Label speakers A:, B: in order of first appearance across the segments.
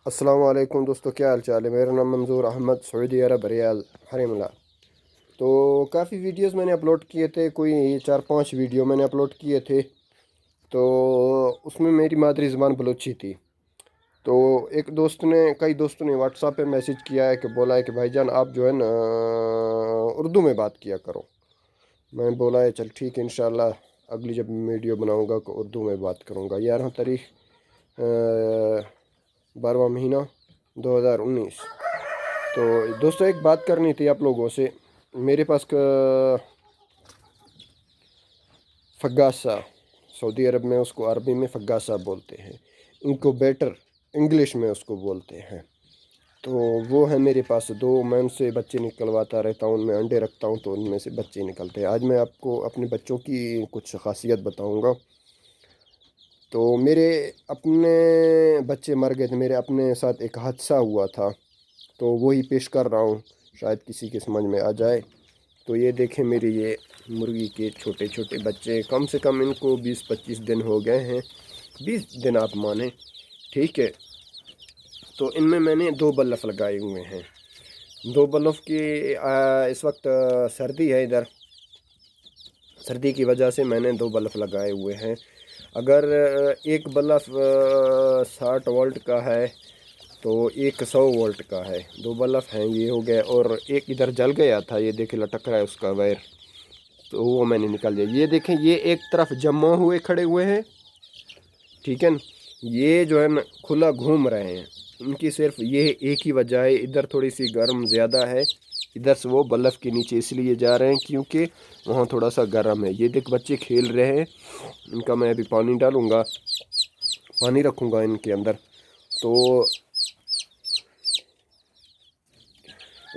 A: अस्सलाम वालेकुम दोस्तों, क्या हाल चाल है। मेरा नाम मंजूर अहमद, सऊदी अरब, रियाद, हरीमुल्लाह। तो काफ़ी वीडियोस मैंने अपलोड किए थे, कोई 4-5 वीडियो मैंने अपलोड किए थे। तो उसमें मेरी मादरी ज़बान बलूची थी। तो एक दोस्त ने कई दोस्तों ने व्हाट्सएप पे मैसेज किया है कि बोला है कि भाईजान आप जो है ना उर्दू में बात किया करो। मैं बोला है चल ठीक है, इंशाल्लाह अगली जब वीडियो बनाऊंगा तो उर्दू में बात करूंगा। 11 तारीख 12वां महीना 2019। तो दोस्तों एक बात करनी थी आप लोगों से। मेरे पास फगासा, सऊदी अरब में उसको अरबी में फगासा बोलते हैं, इंक्यूबेटर इंग्लिश में उसको बोलते हैं। तो वो है मेरे पास दो, मैं उनसे बच्चे निकलवाता रहता हूँ, उनमें अंडे रखता हूँ तो उनमें से बच्चे निकलते हैं। आज मैं आपको अपने बच्चों की कुछ खासियत बताऊँगा। तो मेरे अपने बच्चे मर गए थे, मेरे अपने साथ एक हादसा हुआ था, तो वही पेश कर रहा हूँ, शायद किसी के समझ में आ जाए। तो ये देखें मेरे ये मुर्गी के छोटे छोटे बच्चे, कम से कम इनको 20-25 दिन हो गए हैं, 20 दिन आप माने, ठीक है। तो इनमें मैंने दो बल्लफ लगाए हुए हैं। दो बल्लफ की इस वक्त सर्दी है इधर, सर्दी की वजह से मैंने दो बल्ब लगाए हुए हैं। अगर एक बल्ब 60 वोल्ट का है तो एक 100 वोल्ट का है। दो बल्ब हैं ये हो गए, और एक इधर जल गया था, ये देखे लटक रहा है उसका वायर, तो वो मैंने निकाल दिया। ये देखें ये एक तरफ जमा हुए खड़े हुए हैं, ठीक है न? ये जो है ना खुला घूम रहे हैं। इनकी सिर्फ ये एक ही वजह है, इधर थोड़ी सी गर्म ज़्यादा है, इधर से वो बल्ब के नीचे इसलिए जा रहे हैं क्योंकि वहाँ थोड़ा सा गर्म है। ये देख बच्चे खेल रहे हैं, इनका मैं अभी पानी डालूँगा, पानी रखूँगा इनके अंदर। तो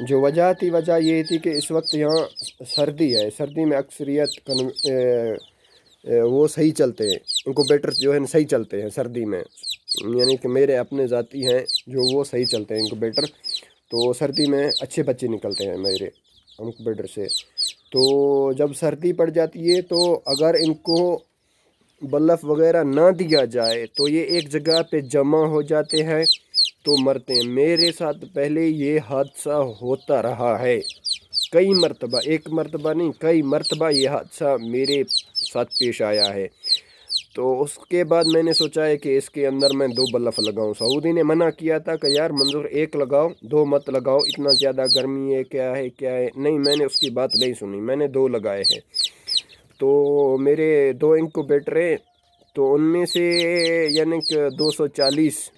A: जो वजह ये थी कि इस वक्त यहाँ सर्दी है, सर्दी में अक्सरियत वो सही चलते हैं, इंक्यूबेटर जो है सही चलते हैं सर्दी में, यानी कि मेरे अपने ज़ाती हैं जो वो सही चलते हैं इंक्यूबेटर। तो सर्दी में अच्छे बच्चे निकलते हैं मेरे इंक्यूबेटर से। तो जब सर्दी पड़ जाती है तो अगर इनको बल्ब वगैरह ना दिया जाए तो ये एक जगह पे जमा हो जाते हैं तो मरते हैं। मेरे साथ पहले ये हादसा होता रहा है कई मरतबा, एक मरतबा नहीं कई मरतबा ये हादसा मेरे साथ पेश आया है। तो उसके बाद मैंने सोचा है कि इसके अंदर मैं दो बल्ब लगाऊं। सऊदी ने मना किया था कि यार मंजूर एक लगाओ, दो मत लगाओ, इतना ज़्यादा गर्मी है, क्या है क्या है। नहीं, मैंने उसकी बात नहीं सुनी, मैंने दो लगाए हैं। तो मेरे दो इंक्यूबेटर हैं, तो उनमें से यानी कि 240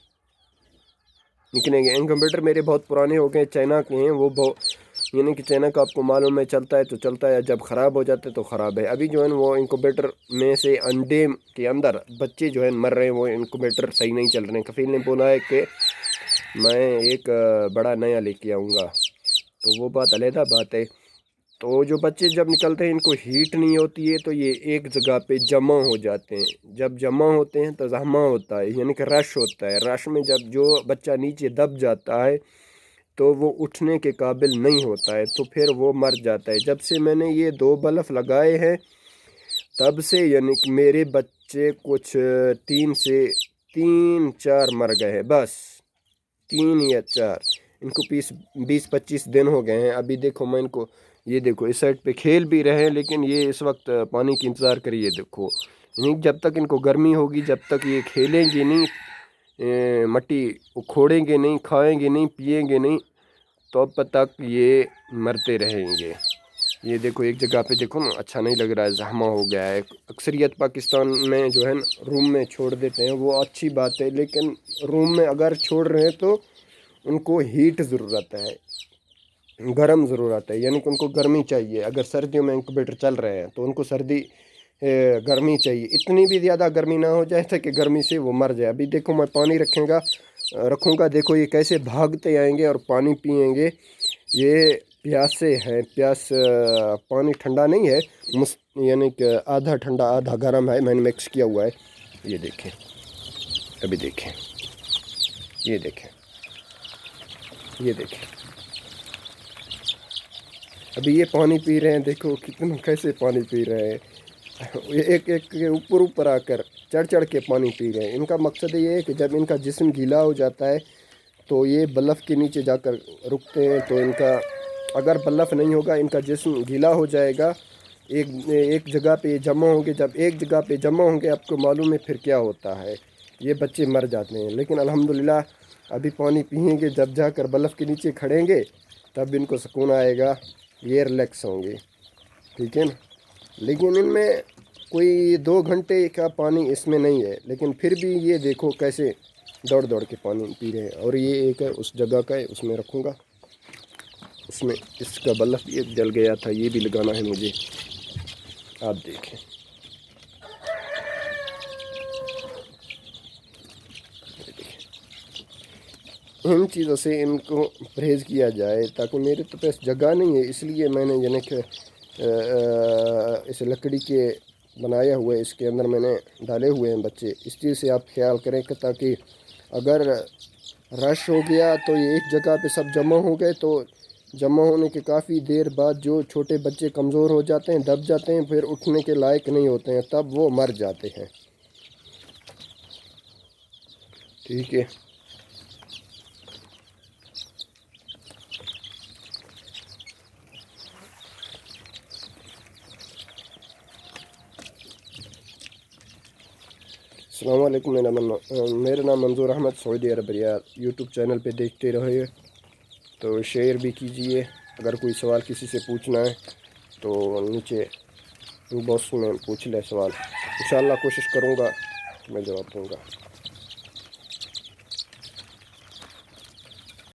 A: निकलेंगे। इंक्यूबेटर मेरे बहुत पुराने हो गए, चाइना के हैं वो, बहुत यानी कि चाइना का आपको मालूम है, चलता है तो चलता है, जब ख़राब हो जाता है तो ख़राब है। अभी जो है वो इंक्यूबेटर में से अंडे के अंदर बच्चे जो है मर रहे हैं, वो इंक्यूबेटर सही नहीं चल रहे हैं। कफील ने बोला है कि मैं एक बड़ा नया लेके आऊँगा, तो वो बात अलहदा बात है। तो जो बच्चे जब निकलते हैं इनको हीट नहीं होती है, तो ये एक जगह पे जमा हो जाते हैं। जब जमा होते हैं तो जमा होता है, यानी कि रश होता है। रश में जब जो बच्चा नीचे दब जाता है तो वो उठने के काबिल नहीं होता है, तो फिर वो मर जाता है। जब से मैंने ये दो बल्ब लगाए हैं तब से यानी कि मेरे बच्चे कुछ 3 से 4 मर गए हैं, बस 3 या 4। इनको 20-25 दिन हो गए हैं। अभी देखो मैं इनको, ये देखो इस साइड पे खेल भी रहे हैं, लेकिन ये इस वक्त पानी की इंतज़ार करिए। देखो यानी जब तक इनको गर्मी होगी, जब तक ये खेलेंगे नहीं, मट्टी उखोड़ेंगे नहीं, खाएंगे नहीं, पिएंगे नहीं, तब तक ये मरते रहेंगे। ये देखो एक जगह पे देखो ना, अच्छा नहीं लग रहा है, जहमा हो गया है। अक्सरियत पाकिस्तान में जो है ना रूम में छोड़ देते हैं, वो अच्छी बात है, लेकिन रूम में अगर छोड़ रहे हैं तो उनको हीट ज़रूरत है, गर्म ज़रूरत है, यानी कि उनको गर्मी चाहिए। अगर सर्दियों में इंक्यूबेटर चल रहे हैं तो उनको सर्दी गर्मी चाहिए, इतनी भी ज़्यादा गर्मी ना हो जाए ताकि गर्मी से वो मर जाए। अभी देखो मैं पानी रखूँगा, देखो ये कैसे भागते आएंगे और पानी पिएंगे। ये प्यासे हैं, प्यास पानी ठंडा नहीं है, यानी कि आधा ठंडा आधा गर्म है, मैंने मिक्स किया हुआ है। ये देखें, अभी देखें, ये देखें, ये देखें, अभी ये पानी पी रहे हैं, देखो कितना कैसे पानी पी रहे हैं। ये एक एक के ऊपर ऊपर आकर चढ़ चढ़ के पानी पी रहे हैं। इनका मकसद ये है कि जब इनका जिस्म गीला हो जाता है तो ये बल्फ़ के नीचे जाकर रुकते हैं। तो इनका अगर बल्फ़ नहीं होगा इनका जिस्म गीला हो जाएगा, एक जगह पे जमा होंगे। जब एक जगह पे जमा होंगे आपको मालूम है फिर क्या होता है, ये बच्चे मर जाते हैं। लेकिन अल्हम्दुलिल्लाह अभी पानी पिएंगे, जब जाकर बल्फ़ के नीचे खड़ेंगे तब इनको सुकून आएगा, ये रिलैक्स होंगे, ठीक है ना। लेकिन इनमें कोई 2 घंटे का पानी इसमें नहीं है, लेकिन फिर भी ये देखो कैसे दौड़ दौड़ के पानी पी रहे हैं। और ये एक है उस जगह का है, उसमें रखूँगा। उसमें इसका बल्ब ये जल गया था, ये भी लगाना है मुझे, आप देखें। इन चीज़ों से इनको परहेज़ किया जाए, ताकि मेरे तो पास जगह नहीं है, इसलिए मैंने यानी कि इस लकड़ी के बनाया हुआ है, इसके अंदर मैंने डाले हुए हैं बच्चे। इस चीज़ से आप ख्याल करें कि ताकि अगर रश हो गया तो ये एक जगह पे सब जमा हो गए, तो जमा होने के काफ़ी देर बाद जो छोटे बच्चे कमज़ोर हो जाते हैं, दब जाते हैं, फिर उठने के लायक नहीं होते हैं, तब वो मर जाते हैं, ठीक है। अस्सलाम वालेकुम, मेरा नाम मंजूर अहमद, सऊदी अरब रियाद। यूट्यूब चैनल पे देखते रहिए, तो शेयर भी कीजिए। अगर कोई सवाल किसी से पूछना है तो नीचे बॉक्स में पूछ ले सवाल, इंशाअल्लाह कोशिश करूँगा मैं जवाब दूँगा।